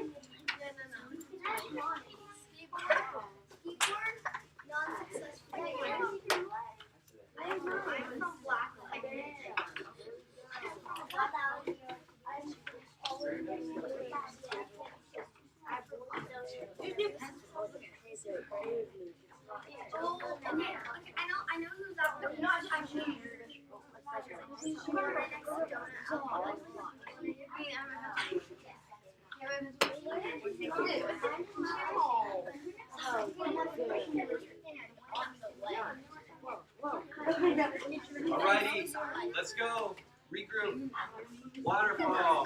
I know who's out there. Not actually. Alrighty, let's go. Regroup. Waterfall.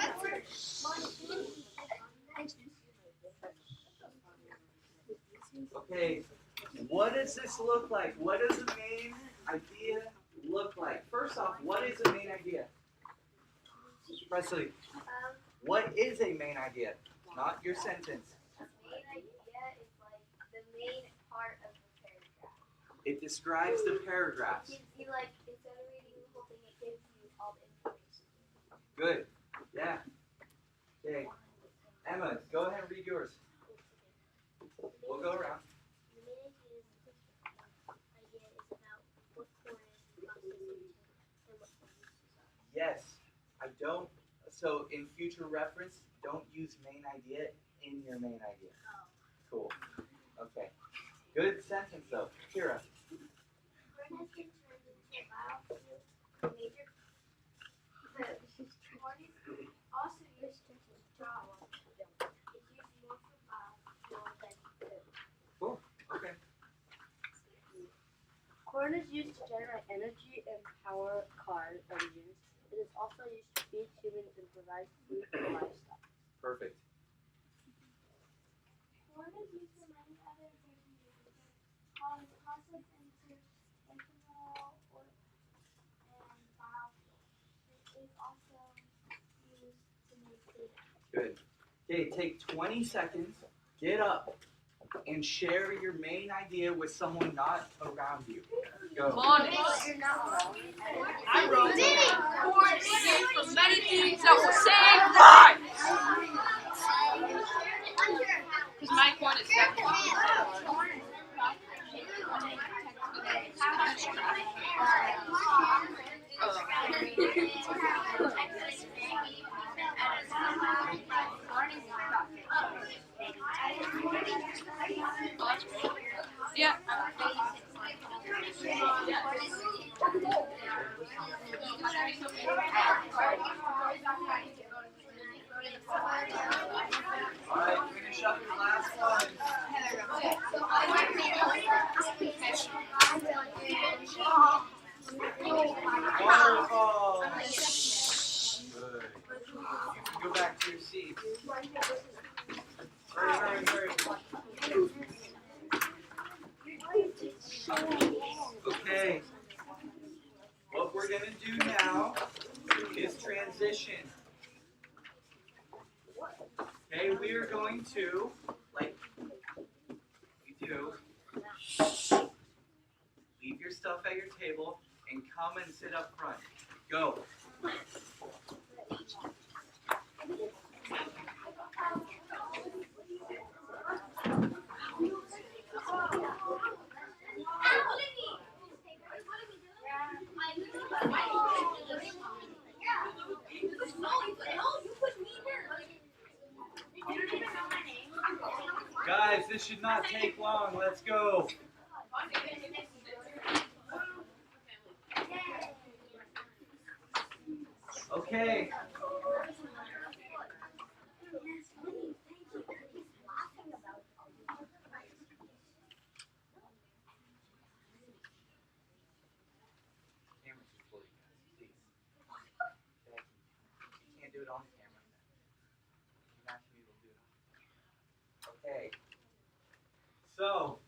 Okay, what does this look like? What does the main idea look like? First off, what is a main idea? Presley, what is a main idea? Not your sentence. The main idea is like the main part of the paragraph. It describes the paragraphs. It gives you like, instead of reading the whole thing, it gives you all the information. Good. Yeah. Okay. Emma, go ahead and read yours. We'll go around. The main idea is about what corn is and constitutes and what the uses are. Yes. I don't. So in future reference, don't use main idea in your main idea. Cool. Okay. Good sentence though. Kira. Corn has been turned into a biofuel, a major. Corn is also used to draw. It's used more for biofuel than food. Cool. Okay. Corn is used to generate energy and power car engines. It is also used to feed humans and provide food for livestock. Perfect. Corn is used for many other purposes, processed into ethanol or and biofuel. It is also used to make food. Good. Okay, take 20 seconds, get up, and share your main idea with someone not around you. Go. Honest. I wrote corn is used for many things that will save lives. Because my corn is definitely yeah. Alright, finish up your last one. Wonderful. Good. Go back to your seats. Hurry, hurry, hurry. Okay. What we're going to do now is transition. Okay, we are going to, like we do, leave your stuff at your table and come and sit up front. Go. Guys, this should not take long. Let's go. Okay. Camera's recording, guys, please. Okay. You can't do it on the camera. You're not gonna be able to do it on. Okay. So,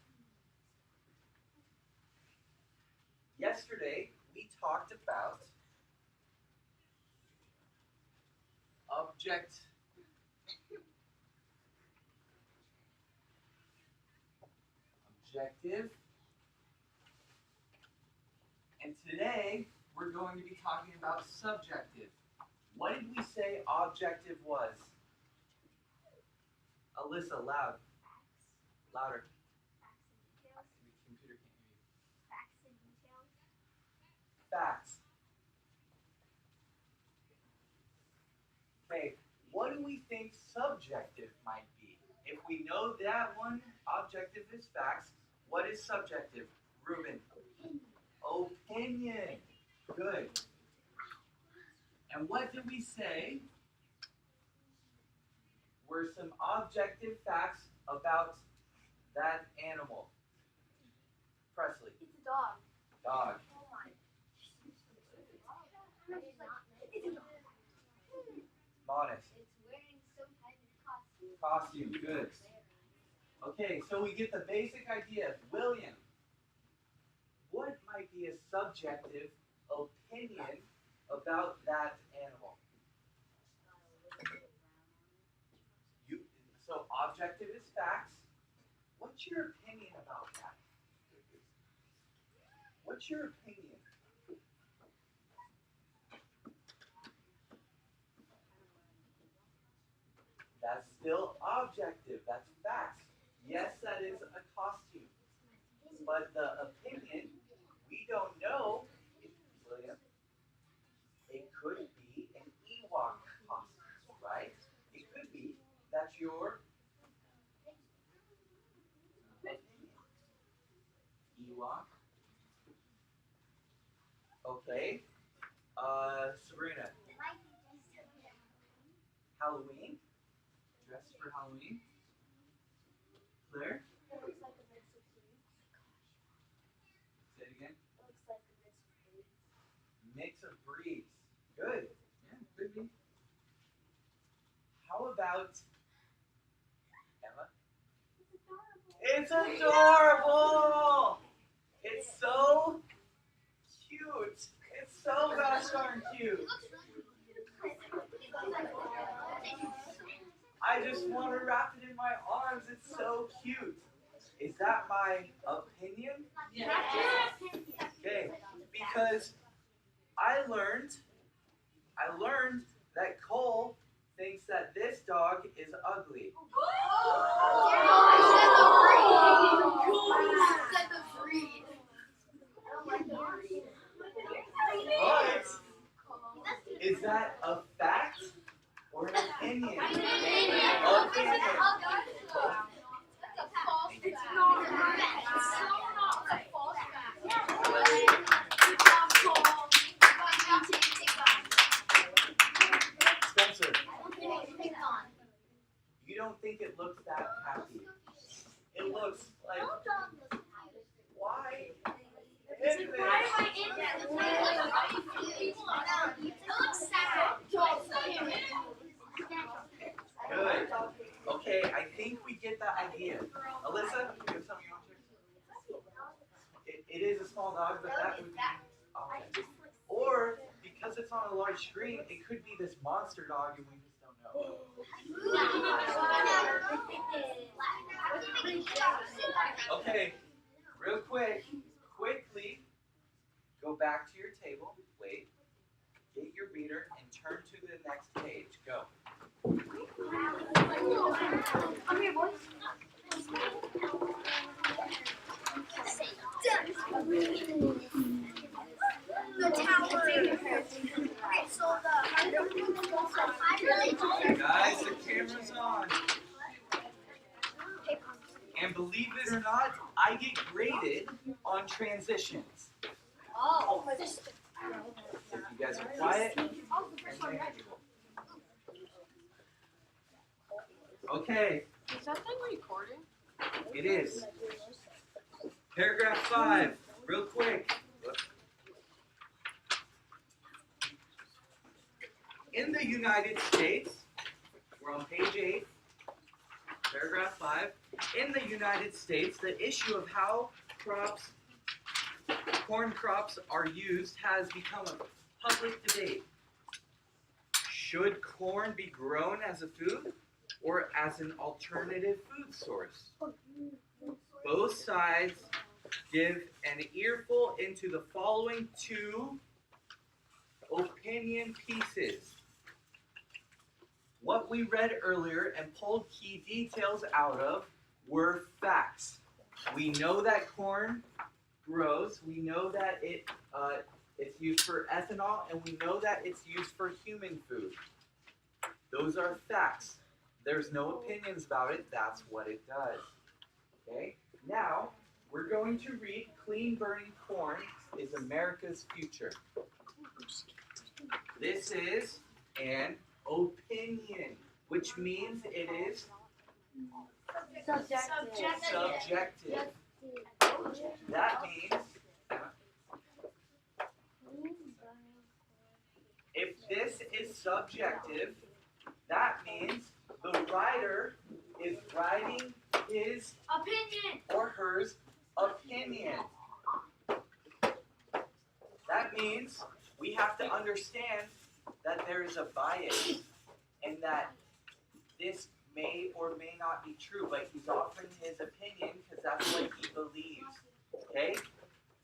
yesterday we talked about objective, and today we're going to be talking about subjective. What did we say objective was? Alyssa, louder. The computer can't hear you. Facts and details. Facts. Okay, what do we think subjective might be? If we know that one, objective is facts. What is subjective? Ruben. Opinion. Good. And what did we say were some objective facts about that animal? Presley. It's a dog. Dog. Modest. It's wearing some kind of costume. Costume. Good. Okay, so we get the basic idea. William, what might be a subjective opinion about that animal? So objective is facts. What's your opinion about that? What's your opinion? That's still objective. That's facts. Yes, that is a costume. But the opinion, we don't know, William. It could be an Ewok costume, right? It could be. That's your opinion. Ewok. Okay. Sabrina. Halloween? Dressed for Halloween? Claire? Say it again. mix of breeds. Good. Yeah, could be. How about Emma? It's adorable! It's so cute. It's so gosh darn cute. I just want to wrap it in my arms. It's so cute. Is that my opinion? Okay, because I learned that Cole thinks that this dog is ugly. But is that a fact or an opinion? Opinion. Spencer, you don't think it looks that happy? It looks like, why is this? Good. Okay, I think we get the idea. Alyssa, you have something you want to say? It is a small dog, but that would be okay. Or because it's on a large screen, it could be this monster dog and we just don't know. Okay, real quickly, go back to your table, wait, get your reader, and turn to the next page. Go. Come here, boys. The tower. Okay, so Guys, the camera's on. And believe it or not, I get graded on transitions. Oh. If you guys are quiet and manageable. Okay, Is that thing recording? it is. Paragraph 5, real quick. In the United States, we're on page 8, paragraph 5. In the United States, the issue of how corn crops are used has become a public debate. Should corn be grown as a food or as an alternative food source? Both sides give an earful into the following two opinion pieces. What we read earlier and pulled key details out of were facts. We know that corn grows. We know that it's used for ethanol, and we know that it's used for human food. Those are facts. There's no opinions about it. That's what it does. Okay? Now, we're going to read Clean Burning Corn is America's Future. This is an opinion, which means it is subjective. That means if this is subjective, that means the writer is writing his opinion or hers opinion. That means we have to understand that there is a bias and that this may or may not be true, but he's offering his opinion because that's what he believes. Okay?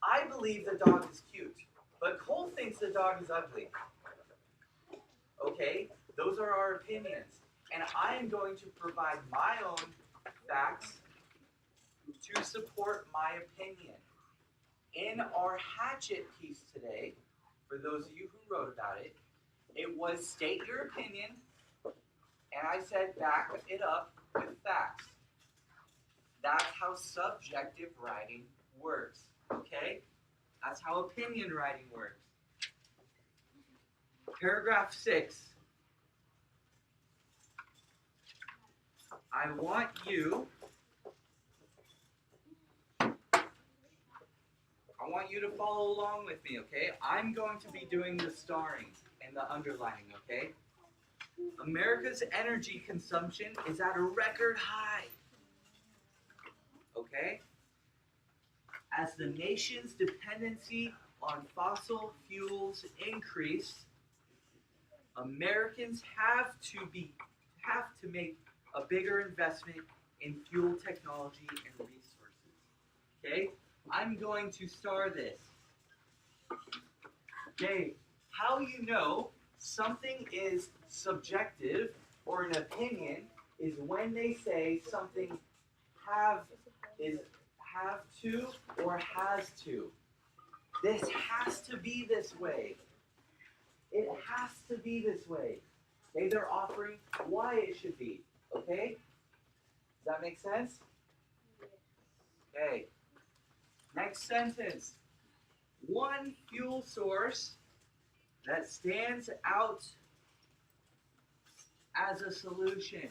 I believe the dog is cute, but Cole thinks the dog is ugly. Okay? Those are our opinions. And I am going to provide my own facts to support my opinion. In our hatchet piece today, for those of you who wrote about it, it was state your opinion, and I said back it up with facts. That's how subjective writing works, okay? That's how opinion writing works. Paragraph 6. I want you I want you to follow along with me, okay? I'm going to be doing the starring and the underlining, okay? America's energy consumption is at a record high. Okay? As the nation's dependency on fossil fuels increase, Americans have to make a bigger investment in fuel technology and resources. Okay? I'm going to star this. Okay, how you know something is subjective or an opinion is when they say something have to or has to. This has to be this way. It has to be this way. Okay, they're offering why it should be. Okay? Does that make sense? Okay. Next sentence. One fuel source that stands out as a solution.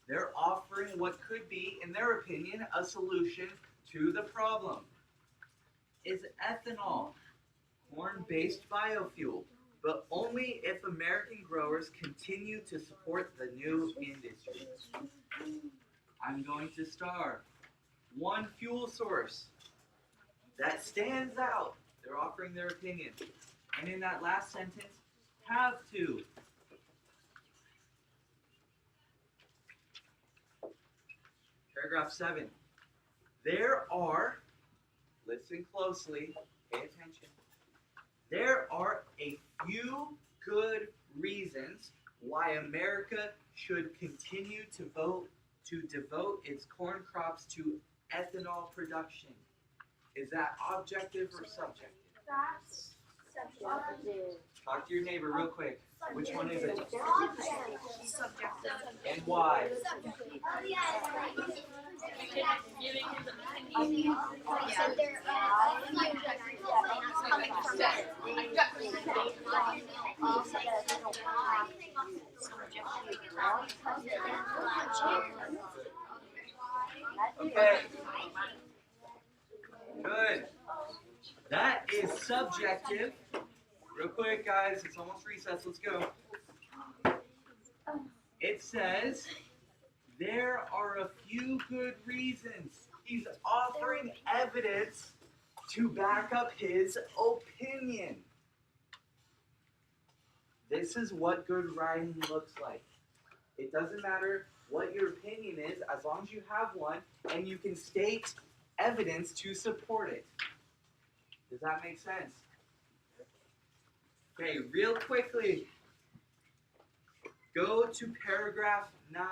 They're offering what could be, in their opinion, a solution to the problem. Is ethanol, corn-based biofuel, but only if American growers continue to support the new industry. I'm going to star one fuel source that stands out. They're offering their opinion. And in that last sentence, have to. Paragraph 7. There are, listen closely, pay attention. There are a few good reasons why America should continue to devote its corn crops to ethanol production. Is that objective or subjective? That's subjective. Talk to your neighbor real quick. Which one is it? Subjective. And why? Okay. Good. That is subjective. Real quick, guys. It's almost recess. Let's go. It says, there are a few good reasons. He's offering evidence to back up his opinion. This is what good writing looks like. It doesn't matter what your opinion is, as long as you have one and you can state evidence to support it. Does that make sense? Okay, real quickly, go to paragraph 9.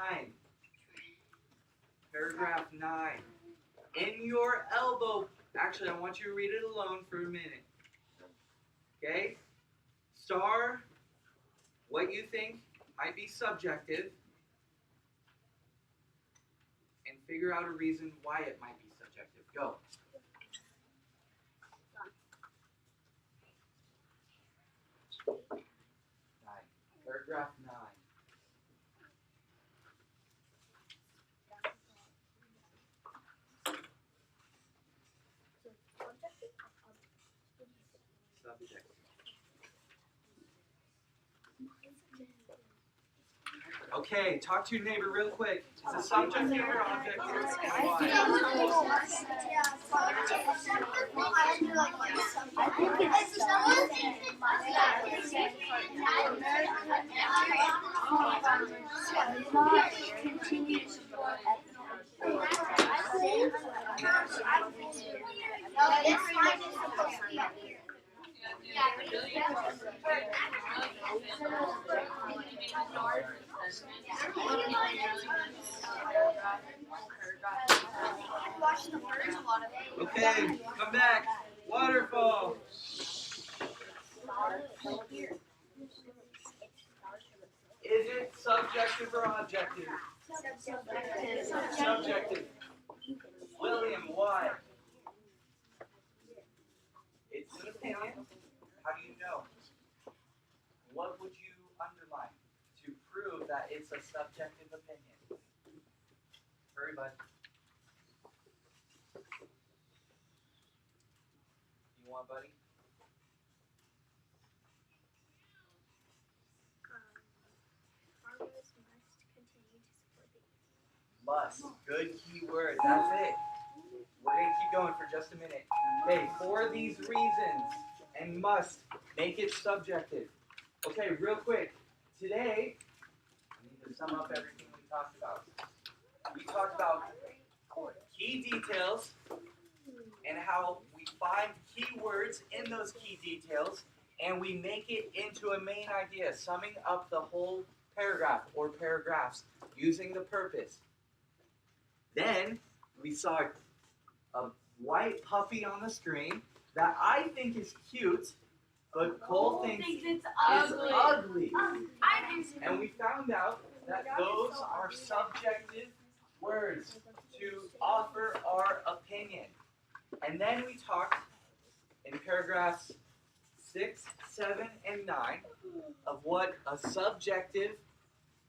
Paragraph 9. In your elbow, actually, I want you to read it alone for a minute. Okay? Star what you think might be subjective and figure out a reason why it might be subjective. Go. 9. Paragraph 9. Subjective. Okay, talk to your neighbor real quick. Is it subjective or objective? And why? Okay, come back. Waterfall. Is it subjective or objective? Subjective. William, why? It's an opinion. How do you know? What would you underline to prove that it's a subjective opinion? Hurry, bud. You want on, buddy? Farmers must continue to support the youth. Must. Good key word. That's it. We're going to keep going for just a minute. Okay, for these reasons and must, make it subjective. Okay, real quick. Today, I need to sum up everything we talked about. We talked about key details and how we find key words in those key details and we make it into a main idea, summing up the whole paragraph or paragraphs using the purpose. Then we saw a white puppy on the screen that I think is cute, but Cole thinks it's is ugly. I think And we found out that those are subjective words to offer our opinion. And then we talked in paragraphs 6, 7, and 9 of what a subjective